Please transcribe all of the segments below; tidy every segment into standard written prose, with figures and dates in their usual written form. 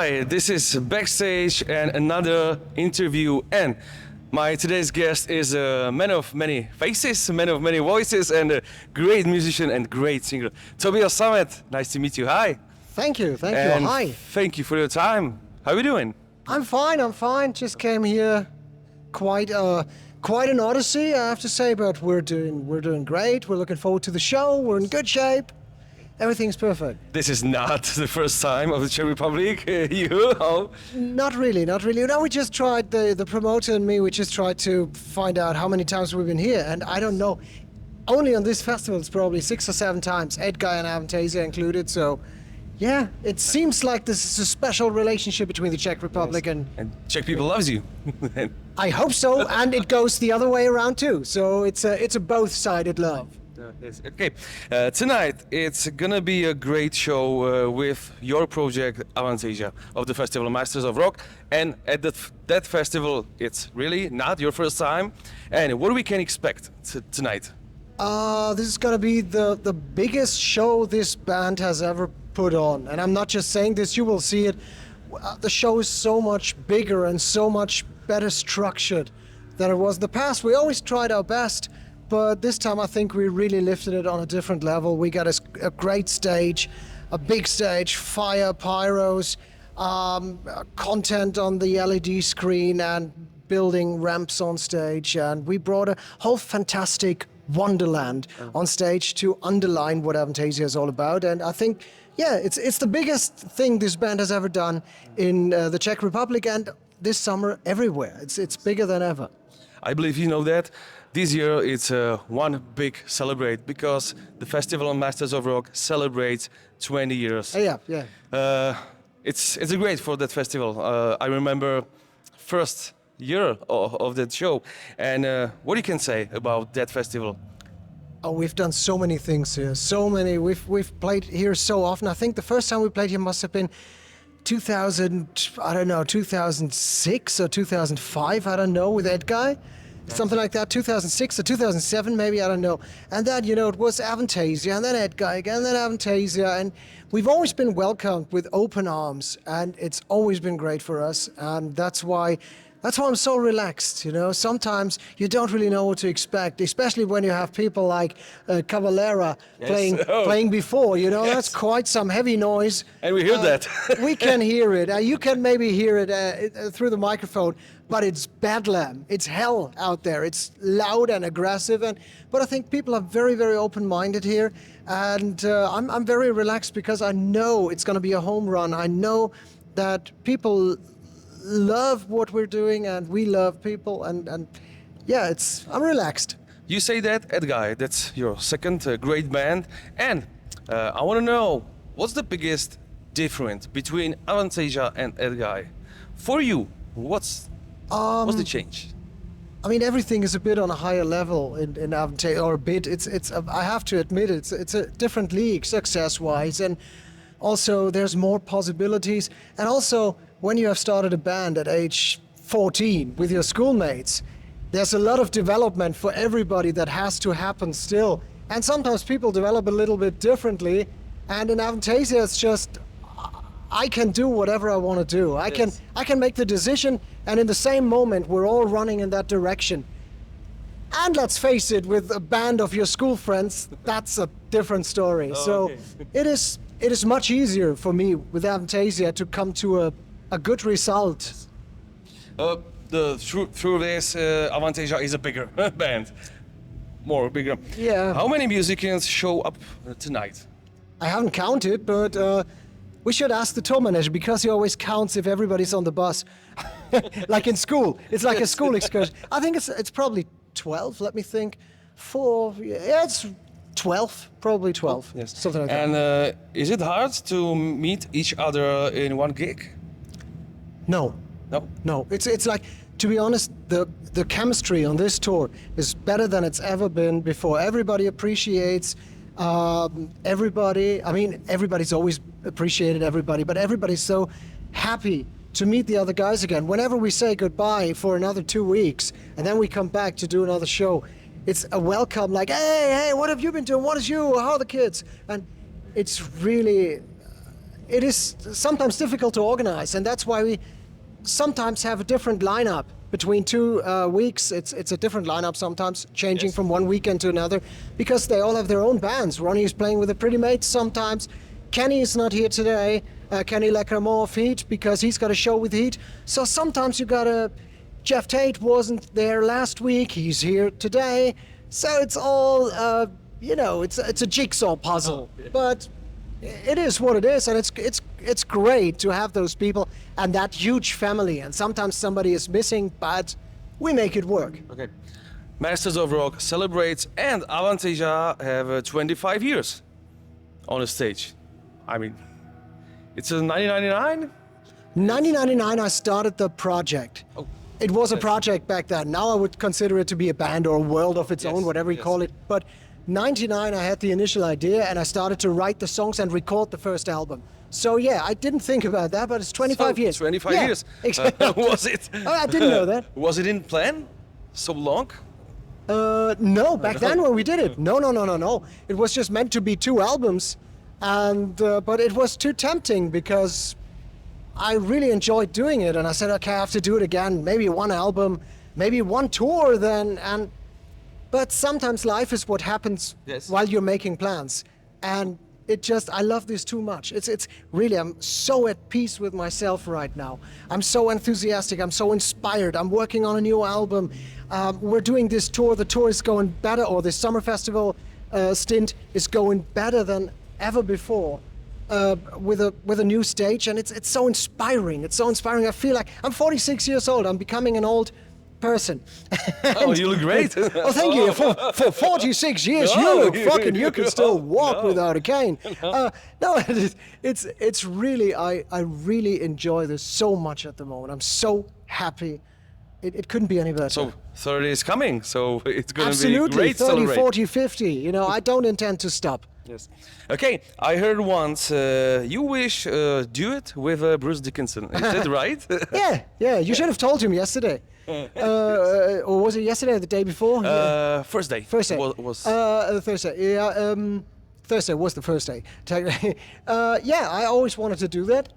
Hi, this is Backstage and another interview, and my today's guest is a man of many faces, a man of many voices, and a great musician and great singer. Tobias Sammet, nice to meet you. Hi. Thank you. And Hi. Thank you for your time. How are you doing? I'm fine. Just came here. Quite an odyssey, I have to say, but we're doing great. We're looking forward to the show. We're in good shape. Everything's perfect. This is not the first time of the Czech Republic. You? Oh. Not really. No, we just tried, the promoter and me, we just tried to find out how many times we've been here. And I don't know, only on this festival it's probably 6 or 7 times, Edguy and Avantasia included. So, yeah, it seems like this is a special relationship between the Czech Republic and Czech people loves you. I hope so, and it goes the other way around too. So it's a both-sided love. Yes. Okay, tonight it's gonna be a great show with your project Avantasia of the Festival Masters of Rock, and at that festival it's really not your first time. And what we can expect tonight? This is gonna be the biggest show this band has ever put on, and I'm not just saying this. You will see it. The show is so much bigger and so much better structured than it was in the past. We always tried our best. But this time I think we really lifted it on a different level. We got a great stage, a big stage, fire, pyros, content on the LED screen and building ramps on stage. And we brought a whole fantastic wonderland on stage to underline what Avantasia is all about. And I think, yeah, it's the biggest thing this band has ever done in the Czech Republic and this summer everywhere. It's bigger than ever. I believe you know that. This year it's one big celebrate because the Festival of Masters of Rock celebrates 20 years. Yeah. It's great for that festival. I remember first year of that show. And what you can say about that festival? Oh, we've done so many things here. So many. We've played here so often. I think the first time we played here must have been 2006 or 2005, I don't know, with Edguy. Something like that, 2006 or 2007 maybe, I don't know. And then, it was Avantasia, and then Edguy again, and then Avantasia. And we've always been welcomed with open arms, and it's always been great for us. And that's why I'm so relaxed, Sometimes you don't really know what to expect, especially when you have people like Cavalera playing before, Yes. That's quite some heavy noise. And we hear that. We can hear it. You can maybe hear it through the microphone, but it's bedlam. It's hell out there. It's loud and aggressive. But I think people are very, very open-minded here. And I'm very relaxed because I know it's going to be a home run. I know that people love what we're doing and we love people. And yeah, I'm relaxed. You say that, Edguy, that's your second great band. And I want to know, what's the biggest difference between Avantasia and Edguy? For you, what's the change? I mean, everything is a bit on a higher level in Avantasia, or a bit. I have to admit, it's a different league success-wise, and also there's more possibilities. And also, when you have started a band at age 14 with your schoolmates, there's a lot of development for everybody that has to happen still. And sometimes people develop a little bit differently. And in Avantasia, it's just, I can do whatever I want to do. I can make the decision, and in the same moment, we're all running in that direction. And let's face it, with a band of your school friends, that's a different story. Okay. It is much easier for me with Avantasia to come to a good result. Through this, Avantasia is a bigger band. Bigger. Yeah. How many musicians show up tonight? I haven't counted, but we should ask the tour manager because he always counts if everybody's on the bus. Like in school. It's like a school excursion. I think it's probably 12, let me think. 4, yeah, it's 12, probably 12. Yes. Something like that. And is it hard to meet each other in one gig? No. It's like, to be honest, the chemistry on this tour is better than it's ever been before. Everybody appreciates everybody. I mean, everybody's always appreciated everybody, but everybody's so happy to meet the other guys again. Whenever we say goodbye for another 2 weeks and then we come back to do another show, it's a welcome, like, hey, what have you been doing? What is you? How are the kids? And it's really, it is sometimes difficult to organize, and that's why we sometimes have a different lineup between 2 weeks. It's a different lineup sometimes, changing from one weekend to another, because they all have their own bands. Ronnie is playing with the Pretty Mates sometimes. Kenny is not here today. Kenny Leclermont of Heat, because he's got a show with Heat. So sometimes you gotta. Jeff Tate wasn't there last week. He's here today. So it's all, it's a jigsaw puzzle. But it is what it is, and it's great to have those people and that huge family. And sometimes somebody is missing, but we make it work. Okay. Masters of Rock celebrates, and Avantasia have 25 years on the stage. I mean, it's a 1999? 1999, I started the project. Oh. It was a project back then. Now I would consider it to be a band or a world of its own, whatever you call it. But 99, I had the initial idea, and I started to write the songs and record the first album. So yeah, I didn't think about that, but it's 25 years. 25 yeah, years. Exactly. Was it? Oh, I didn't know that. Was it in plan? So long? No, back then when we did it. No. It was just meant to be 2 albums, and but it was too tempting because I really enjoyed doing it, and I said, okay, I have to do it again. Maybe 1 album, maybe 1 tour then. But sometimes life is what happens while you're making plans, and I love this too much. It's really, I'm so at peace with myself right now. I'm so enthusiastic. I'm so inspired. I'm working on a new album. We're doing this tour. The tour is going better, or this summer festival stint is going better than ever before. With a new stage, and it's so inspiring. It's so inspiring. I feel like I'm 46 years old. I'm becoming an old person. Oh, you look great. Oh, thank you. For 46 years, you look fucking. You can still walk without a cane. No, it's really. I really enjoy this so much at the moment. I'm so happy. It couldn't be any better. So 30 is coming, so it's going to be Absolutely, great. 30, 40, 50. You know, I don't intend to stop. Yes. Okay, I heard once you wish duet with Bruce Dickinson. Is that right? Yeah. You should have told him yesterday. Or was it yesterday or the day before? First day. First day. Was Thursday. Yeah. Thursday was the first day. Yeah, I always wanted to do that,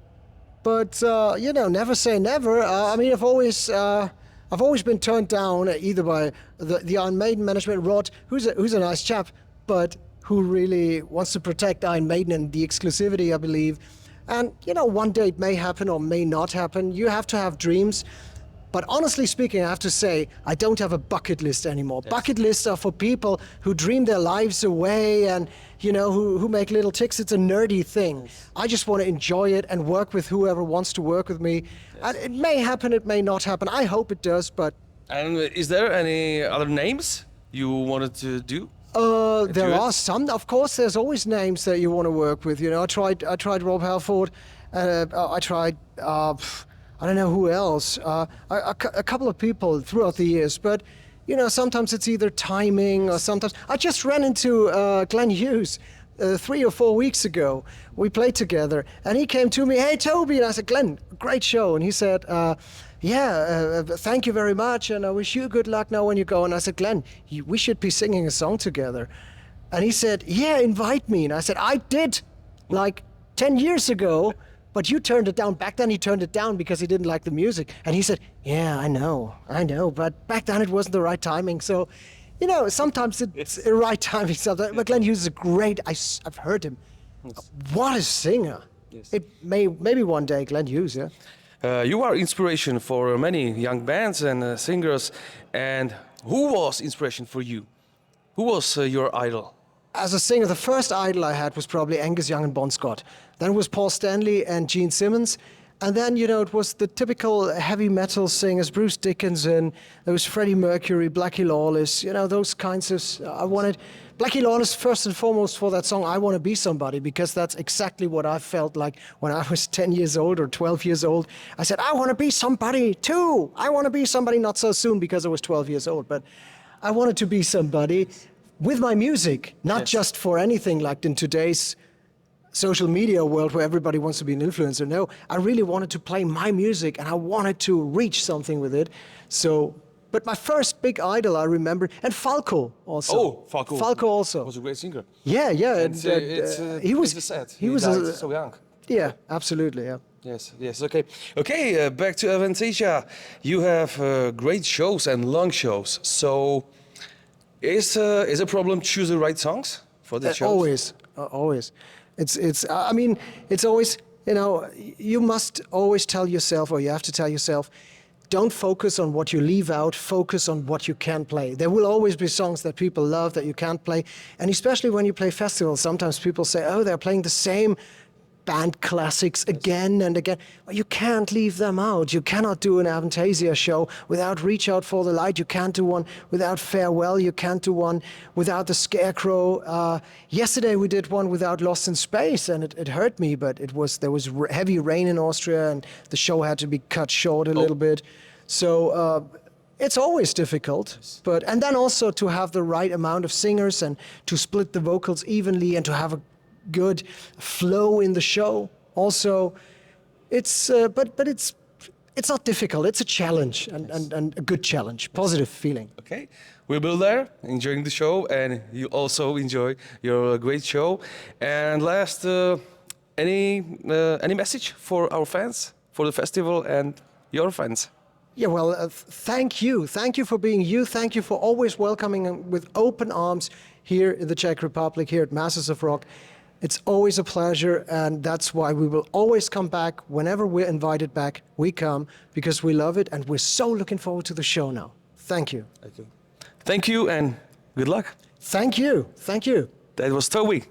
but never say never. I mean, I've always been turned down either by the Iron Maiden management, Rod, who's a nice chap, but who really wants to protect Iron Maiden and the exclusivity, I believe. And, one day it may happen or may not happen. You have to have dreams. But honestly speaking, I have to say, I don't have a bucket list anymore. Yes. Bucket lists are for people who dream their lives away and, who make little ticks. It's a nerdy thing. Yes. I just want to enjoy it and work with whoever wants to work with me. Yes. And it may happen, it may not happen. I hope it does, but... And is there any other names you wanted to do? There are some. Of course, there's always names that you want to work with. I tried Rob Halford. I tried... I don't know who else, a couple of people throughout the years, but, sometimes it's either timing or sometimes... I just ran into Glenn Hughes 3 or 4 weeks ago. We played together, and he came to me, hey, Toby, and I said, Glenn, great show. And he said, thank you very much, and I wish you good luck now when you go. And I said, Glenn, we should be singing a song together. And he said, yeah, invite me. And I said, I did, like 10 years ago. But you turned it down. Back then he turned it down because he didn't like the music. And he said, yeah, I know. But back then it wasn't the right timing. So, sometimes it's the right timing. Sometimes. But Glenn Hughes is great. I've heard him. Yes. What a singer. Yes. Maybe one day, Glenn Hughes, yeah. You are inspiration for many young bands and singers. And who was inspiration for you? Who was your idol? As a singer, the first idol I had was probably Angus Young and Bon Scott. Then it was Paul Stanley and Gene Simmons. And then, it was the typical heavy metal singers, Bruce Dickinson, there was Freddie Mercury, Blackie Lawless, those kinds of... I wanted Blackie Lawless first and foremost for that song, I Want to Be Somebody, because that's exactly what I felt like when I was 10 years old or 12 years old. I said, I want to be somebody too. I want to be somebody, not so soon because I was 12 years old, but I wanted to be somebody with my music, not just for anything like in today's social media world where everybody wants to be an influencer. No, I really wanted to play my music and I wanted to reach something with it. So, but my first big idol I remember, and Falco also. Oh, Falco also. Was a great singer. Yeah. And he was sad. He was so young. Yeah, absolutely. Yeah. Yes, yes, okay. Okay, back to Avantasia. You have great shows and long shows. So, is a problem choose the right songs for the shows? Always, always. It's. I mean, it's always. You know, you must always tell yourself, or you have to tell yourself, don't focus on what you leave out. Focus on what you can play. There will always be songs that people love that you can't play, and especially when you play festivals, sometimes people say, "Oh, they're playing the same band classics again and again." Well, you can't leave them out. You cannot do an Avantasia show without Reach Out for the Light. You can't do one without Farewell. You can't do one without The Scarecrow. Yesterday we did one without Lost in Space, and it hurt me, but there was heavy rain in Austria, and the show had to be cut short a little bit. So it's always difficult, and then also to have the right amount of singers and to split the vocals evenly and to have a good flow in the show. Also, it's but it's not difficult. It's a challenge and a good challenge, positive feeling. Okay, we'll be there enjoying the show, and you also enjoy your great show. And last, any message for our fans, for the festival, and your fans? Yeah, well, thank you. Thank you for being you. Thank you for always welcoming with open arms here in the Czech Republic, here at Masters of Rock. It's always a pleasure, and that's why we will always come back. Whenever we're invited back, we come, because we love it, and we're so looking forward to the show now. Thank you. Thank you, and good luck. Thank you. Thank you. That was Toby.